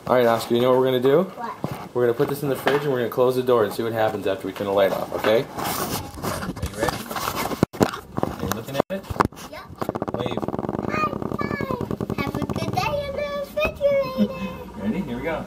Alright, Oscar, you know what we're going to do? What? We're going to put this in the fridge and we're going to close the door and see what happens after we turn the light off, okay? Are you ready? Are you looking at it? Yep. Wave. Bye, bye. Have a good day in the refrigerator. Ready? Here we go.